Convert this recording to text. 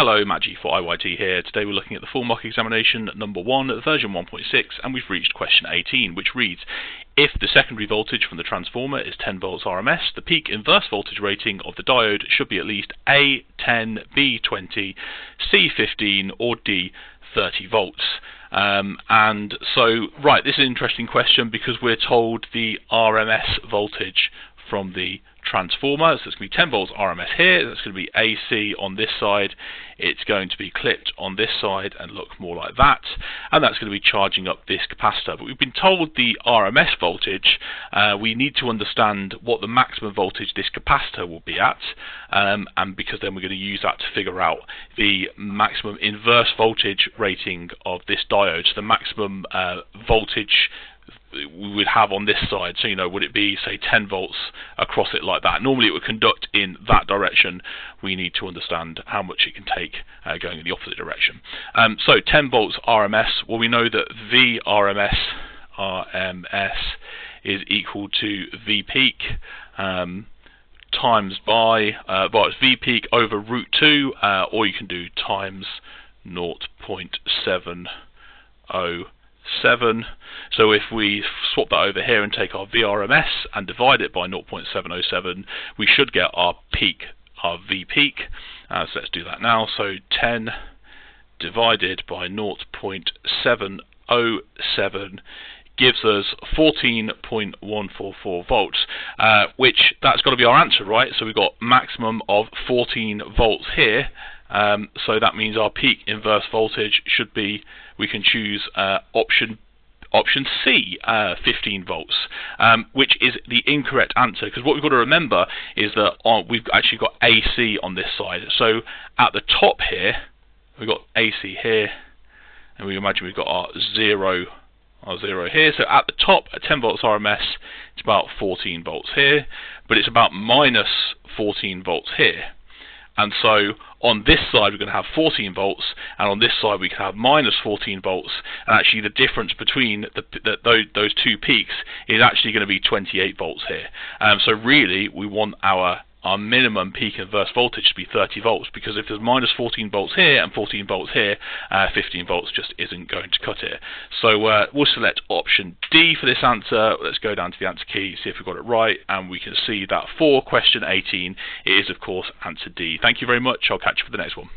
Hello, Matt G for IYT here. Today we're looking at the full mock examination number 1, version 1.6, and we've reached question 18, which reads, if the secondary voltage from the transformer is 10 volts RMS, the peak inverse voltage rating of the diode should be at least A 10, B 20, C 15, or D 30 volts. And so, right, this is an interesting question because we're told the RMS voltage from the transformer. So it's going to be 10 volts RMS here, that's going to be AC on this side, it's going to be clipped on this side and look more like that, and that's going to be charging up this capacitor. But we've been told the RMS voltage, we need to understand what the maximum voltage this capacitor will be at, and because then we're going to use that to figure out the maximum inverse voltage rating of this diode, so the maximum voltage we would have on this side. So, you know, would it be, say, 10 volts across it like that? Normally it would conduct in that direction. We need to understand how much it can take going in the opposite direction. So 10 volts RMS, well, we know that V RMS is equal to V peak times by, well, it's V peak over root 2, or you can do times 0.707. So if we swap that over here and take our VRMS and divide it by 0.707, we should get our peak, our V peak. So let's do that now. So 10 divided by 0.707 gives us 14.144 volts, which that's got to be our answer, right? So we've got maximum of 14 volts here. So that means our peak inverse voltage should be, we can choose option C, 15 volts, which is the incorrect answer, because what we've got to remember is that we've actually got AC on this side. So at the top here, we've got AC here, and we imagine we've got our zero here. So at the top, at 10 volts RMS, it's about 14 volts here, but it's about minus 14 volts here. And so on this side we're going to have 14 volts, and on this side we can have minus 14 volts, and actually the difference between those two peaks is actually going to be 28 volts here. So really we want our minimum peak inverse voltage to be 30 volts, because if there's minus 14 volts here and 14 volts here, 15 volts just isn't going to cut it. So we'll select option D for this answer. Let's go down to the answer key, see if we've got it right, and we can see that for question 18 it is of course answer D. Thank you very much. I'll catch you for the next one.